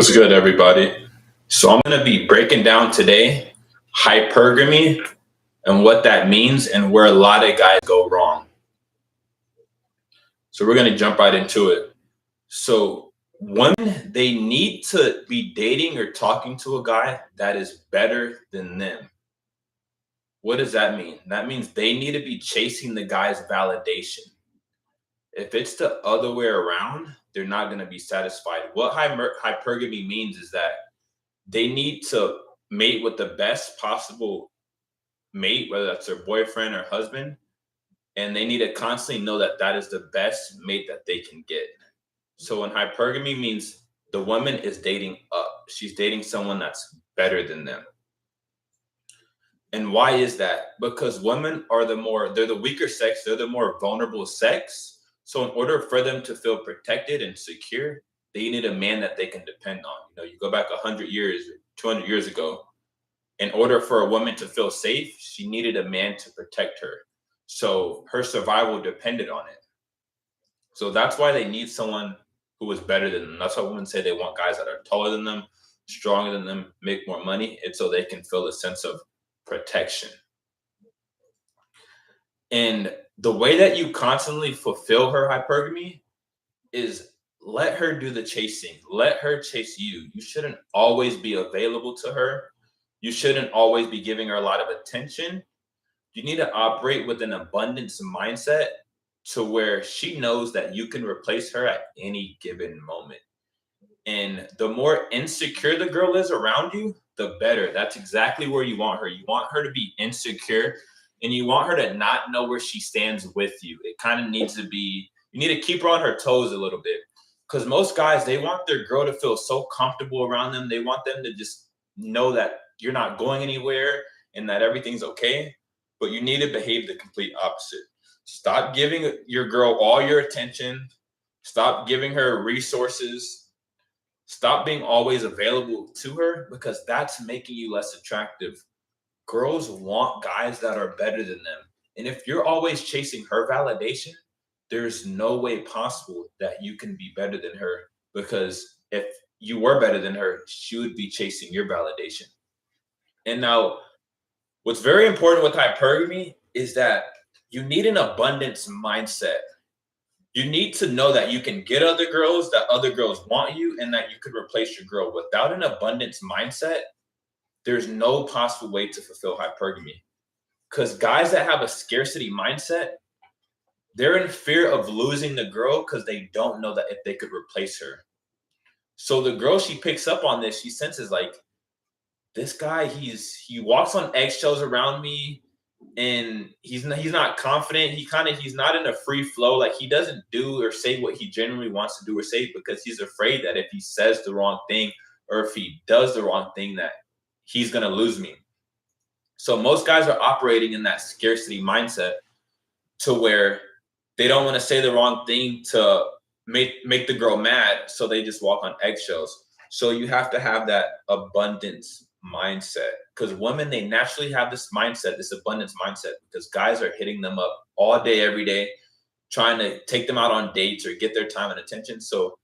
What's good, everybody? So I'm going to be breaking down today hypergamy and what that means and where a lot of guys go wrong. So we're going to jump right into it. So women, they need to be dating or talking to a guy that is better than them. What does that mean? That means they need to be chasing the guy's validation. If it's the other way around, they're not going to be satisfied. What hypergamy means is that they need to mate with the best possible mate, whether that's their boyfriend or husband, and they need to constantly know that that is the best mate that they can get. So when hypergamy means the woman is dating up, she's dating someone that's better than them. And why is that? Because women are they're the weaker sex, they're the more vulnerable sex. So in order for them to feel protected and secure, they need a man that they can depend on. You go back 100 years, 200 years ago, in order for a woman to feel safe, she needed a man to protect her. So her survival depended on it. So that's why they need someone who is better than them. That's why women say they want guys that are taller than them, stronger than them, make more money. It's so they can feel a sense of protection. And the way that you constantly fulfill her hypergamy is let her do the chasing. Let her chase you. You shouldn't always be available to her. You shouldn't always be giving her a lot of attention. You need to operate with an abundance mindset to where she knows that you can replace her at any given moment. And the more insecure the girl is around you, the better. That's exactly where you want her. You want her to be insecure and you want her to not know where she stands with you. It kind of needs to be, you need to keep her on her toes a little bit. Because most guys, they want their girl to feel so comfortable around them. They want them to just know that you're not going anywhere and that everything's okay. But you need to behave the complete opposite. Stop giving your girl all your attention. Stop giving her resources. Stop being always available to her because that's making you less attractive. Girls want guys that are better than them. And if you're always chasing her validation, there's no way possible that you can be better than her, because if you were better than her, she would be chasing your validation. And now, what's very important with hypergamy is that you need an abundance mindset. You need to know that you can get other girls, that other girls want you, and that you could replace your girl. Without an abundance mindset, there's no possible way to fulfill hypergamy. Because guys that have a scarcity mindset, they're in fear of losing the girl because they don't know that if they could replace her. So the girl, she picks up on this. She senses like, this guy, he walks on eggshells around me, and he's not confident. He's not in a free flow. Like, he doesn't do or say what he genuinely wants to do or say because he's afraid that if he says the wrong thing or if he does the wrong thing, that he's gonna lose me. So most guys are operating in that scarcity mindset to where they don't want to say the wrong thing to make the girl mad, so they just walk on eggshells. So you have to have that abundance mindset, because women, they naturally have this mindset, this abundance mindset, because guys are hitting them up all day, every day, trying to take them out on dates or get their time and attention. So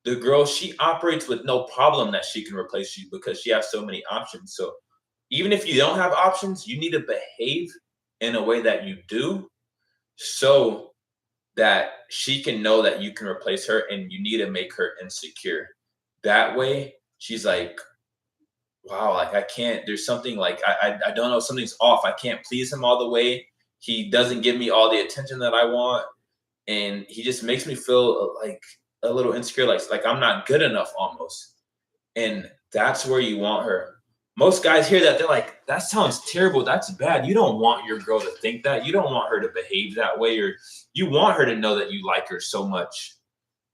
the girl, she operates with no problem that she can replace you because she has so many options. So even if you don't have options, you need to behave in a way that you do, so that she can know that you can replace her, and you need to make her insecure. That way, she's like, wow, like I can't, there's something like, I don't know, something's off. I can't please him all the way. He doesn't give me all the attention that I want. And he just makes me feel like a little insecure, like I'm not good enough almost. And that's where you want her. Most guys hear that, they're like, that sounds terrible. That's bad. You don't want your girl to think that. You don't want her to behave that way, or you want her to know that you like her so much.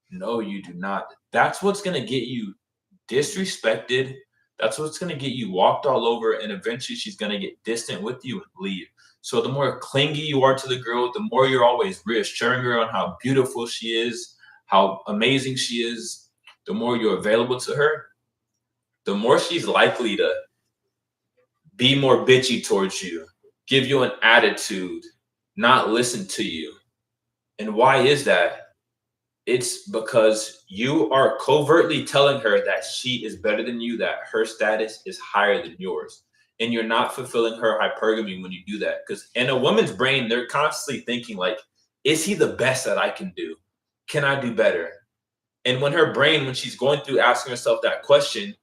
No, you do not. That's what's going to get you disrespected. That's what's going to get you walked all over, and eventually she's going to get distant with you and leave. So the more clingy you are to the girl, the more you're always reassuring her on how beautiful she is, how amazing she is, the more you're available to her, the more she's likely to be more bitchy towards you, give you an attitude, not listen to you. And why is that? It's because you are covertly telling her that she is better than you, that her status is higher than yours. And you're not fulfilling her hypergamy when you do that. Because in a woman's brain, they're constantly thinking, like, is he the best that I can do? Can I do better? And when her brain, when she's going through asking herself that question,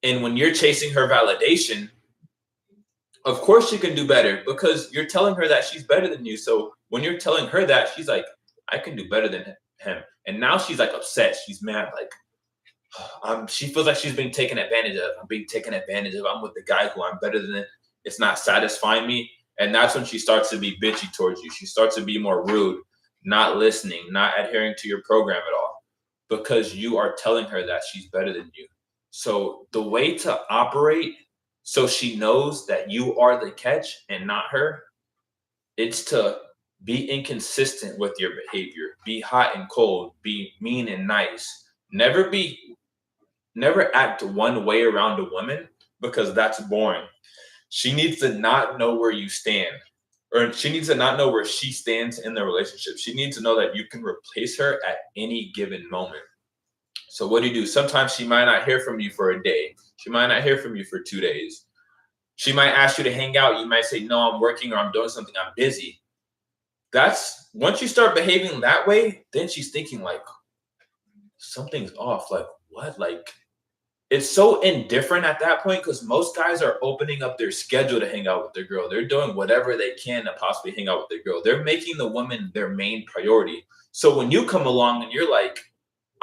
and when you're chasing her validation, of course she can do better because you're telling her that she's better than you. So when you're telling her that, she's like, I can do better than him. And now she's like upset. She's mad. Like, she feels like she's being taken advantage of. I'm being taken advantage of. I'm with the guy who I'm better than. It's not satisfying me. And that's when she starts to be bitchy towards you. She starts to be more rude, not listening, not adhering to your program at all, because you are telling her that she's better than you. So the way to operate so she knows that you are the catch and not her, it's to be inconsistent with your behavior, be hot and cold, be mean and nice. Never act one way around a woman because that's boring. She needs to not know where you stand, or she needs to not know where she stands in the relationship. She needs to know that you can replace her at any given moment. So what do? Sometimes she might not hear from you for a day. She might not hear from you for 2 days. She might ask you to hang out. You might say, no, I'm working or I'm doing something. I'm busy. That's once you start behaving that way, then she's thinking like something's off. Like what? Like it's so indifferent at that point because most guys are opening up their schedule to hang out with their girl. They're doing whatever they can to possibly hang out with their girl. They're making the woman their main priority. So when you come along and you're like,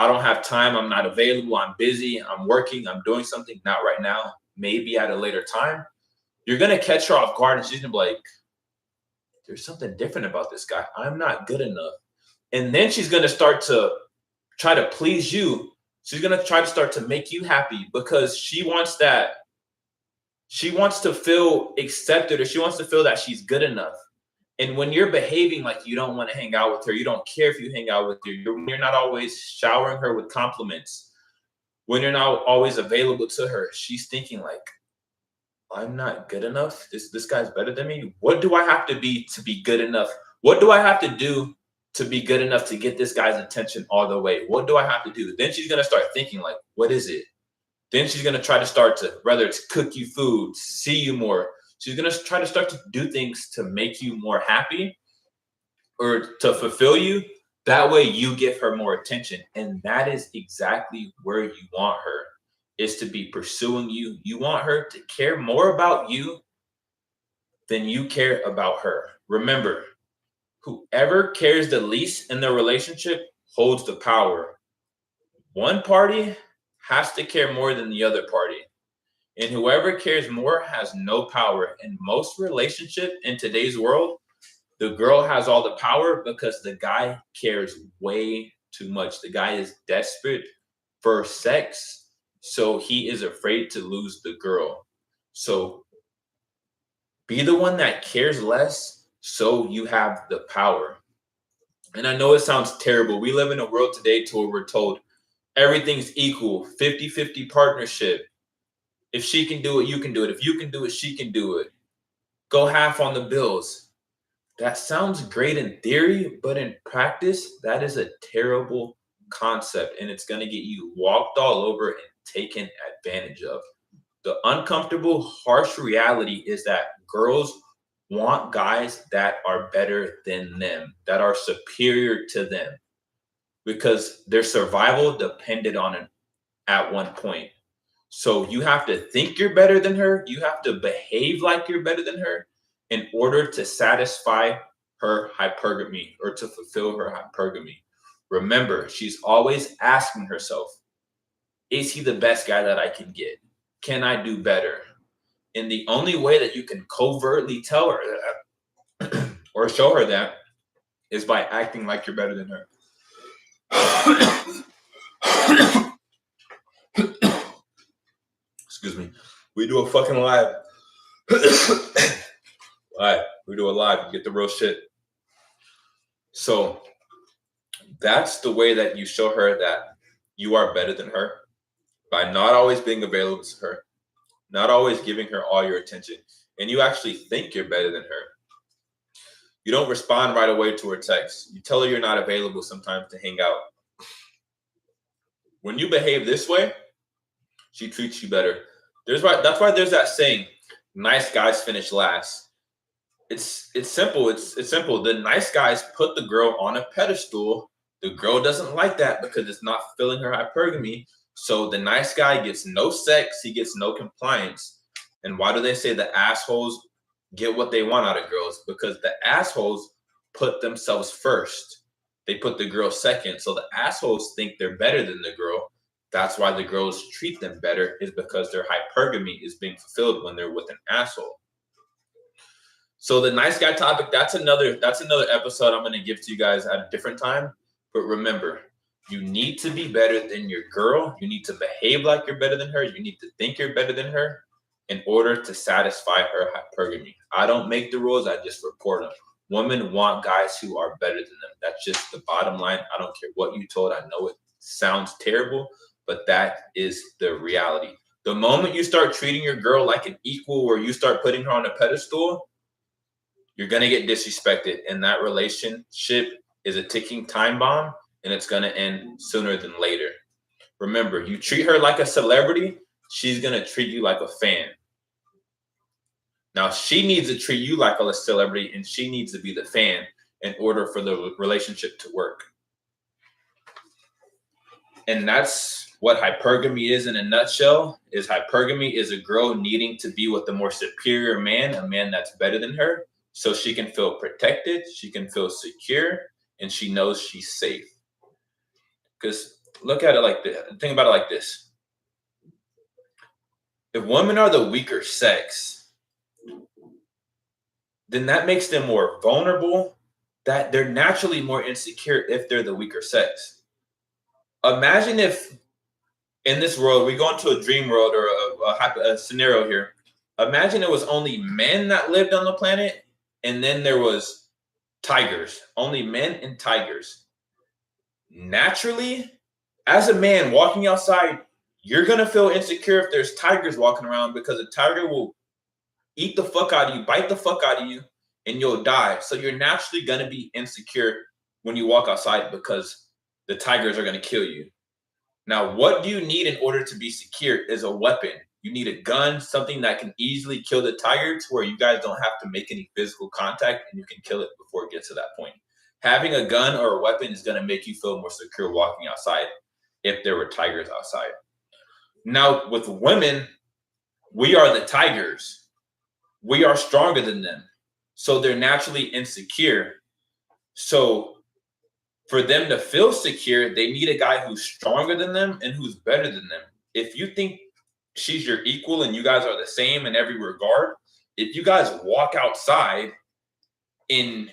I don't have time, I'm not available, I'm busy, I'm working, I'm doing something, not right now, maybe at a later time, you're going to catch her off guard and she's going to be like, there's something different about this guy. I'm not good enough. And then she's going to start to try to please you. She's going to try to start to make you happy because she wants that. She wants to feel accepted or she wants to feel that she's good enough. And when you're behaving like you don't want to hang out with her, you don't care if you hang out with her, you're not always showering her with compliments, when you're not always available to her, she's thinking like, I'm not good enough. This guy's better than me. What do I have to be good enough? What do I have to do to be good enough to get this guy's attention all the way? What do I have to do? Then she's gonna start thinking like, what is it? Then she's gonna try to start to, whether it's cook you food, see you more. She's gonna try to start to do things to make you more happy or to fulfill you. That way you give her more attention. And that is exactly where you want her, is to be pursuing you. You want her to care more about you than you care about her. Remember, whoever cares the least in the relationship holds the power. One party has to care more than the other party. And whoever cares more has no power. In most relationship in today's world, the girl has all the power because the guy cares way too much. The guy is desperate for sex, so he is afraid to lose the girl. So be the one that cares less so you have the power. And I know it sounds terrible. We live in a world today to where we're told everything's equal, 50-50 partnership. If she can do it, you can do it. If you can do it, she can do it. Go half on the bills. That sounds great in theory, but in practice, that is a terrible concept and it's going to get you walked all over and taken advantage of. The uncomfortable, harsh reality is that girls want guys that are better than them, that are superior to them, because their survival depended on it at one point. So you have to think you're better than her. You have to behave like you're better than her in order to satisfy her hypergamy or to fulfill her hypergamy. Remember, she's always asking herself, is he the best guy that I can get? Can I do better? And the only way that you can covertly tell her that or show her that is by acting like you're better than her. Excuse me. We do a fucking live. Live. We do a live. You get the real shit. So that's the way that you show her that you are better than her, by not always being available to her, not always giving her all your attention, and you actually think you're better than her. You don't respond right away to her text. You tell her you're not available sometimes to hang out. When you behave this way, she treats you better. That's why there's that saying, nice guys finish last. It's simple. It's simple. The nice guys put the girl on a pedestal. The girl doesn't like that because it's not fulfilling her hypergamy. So the nice guy gets no sex, he gets no compliance. And why do they say the assholes get what they want out of girls? Because the assholes put themselves first. They put the girl second. So the assholes think they're better than the girl. That's why the girls treat them better, is because their hypergamy is being fulfilled when they're with an asshole. So the nice guy topic, that's another episode I'm going to give to you guys at a different time. But remember, you need to be better than your girl. You need to behave like you're better than her. You need to think you're better than her in order to satisfy her hypergamy. I don't make the rules. I just report them. Women want guys who are better than them. That's just the bottom line. I don't care what you told. I know it sounds terrible, but that is the reality. The moment you start treating your girl like an equal, or you start putting her on a pedestal, you're going to get disrespected. And that relationship is a ticking time bomb, and it's going to end sooner than later. Remember, you treat her like a celebrity, she's going to treat you like a fan. Now, she needs to treat you like a celebrity, and she needs to be the fan in order for the relationship to work. And that's what hypergamy is in a nutshell. Is hypergamy is a girl needing to be with a more superior man, a man that's better than her, so she can feel protected, she can feel secure, and she knows she's safe. Because look at it like this. Think about it like this. If women are the weaker sex, then that makes them more vulnerable, that they're naturally more insecure if they're the weaker sex. Imagine if in this world, we go into a dream world, or a scenario here. Imagine it was only men that lived on the planet, and then there was tigers, only men and tigers. Naturally, as a man walking outside, you're going to feel insecure if there's tigers walking around, because a tiger will eat the fuck out of you, bite the fuck out of you, and you'll die. So you're naturally going to be insecure when you walk outside because the tigers are going to kill you. Now, what do you need in order to be secure is a weapon. You need a gun, something that can easily kill the tiger to where you guys don't have to make any physical contact and you can kill it before it gets to that point. Having a gun or a weapon is going to make you feel more secure walking outside if there were tigers outside. Now, with women, we are the tigers. We are stronger than them. So they're naturally insecure. So for them to feel secure, they need a guy who's stronger than them and who's better than them. If you think she's your equal and you guys are the same in every regard, if you guys walk outside and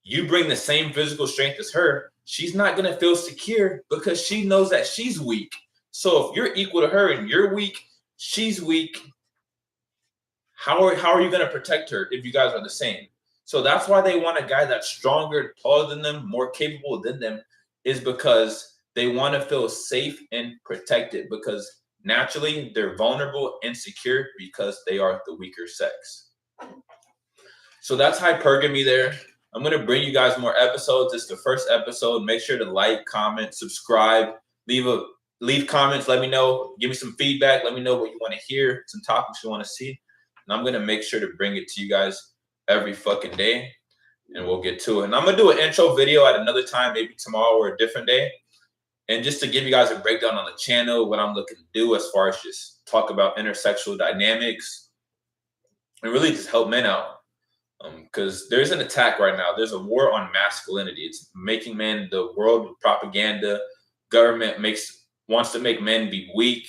you bring the same physical strength as her, she's not going to feel secure because she knows that she's weak. So if you're equal to her and you're weak, she's weak, how are you going to protect her if you guys are the same? So that's why they want a guy that's stronger, taller than them, more capable than them, is because they want to feel safe and protected, because naturally they're vulnerable, insecure, because they are the weaker sex. So that's hypergamy there. I'm going to bring you guys more episodes. It's the first episode. Make sure to like, comment, subscribe, leave comments. Let me know. Give me some feedback. Let me know what you want to hear, some topics you want to see. And I'm going to make sure to bring it to you guys every fucking day, and we'll get to it. And I'm going to do an intro video at another time, maybe tomorrow or a different day. And just to give you guys a breakdown on the channel, what I'm looking to do as far as just talk about intersexual dynamics and really just help men out. Because there's an attack right now. There's a war on masculinity. It's making men, the world propaganda, government wants to make men be weak,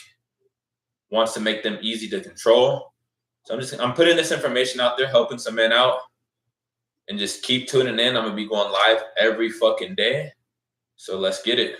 wants to make them easy to control. So I'm putting this information out there, helping some men out, and just keep tuning in. I'm going to be going live every fucking day. So let's get it.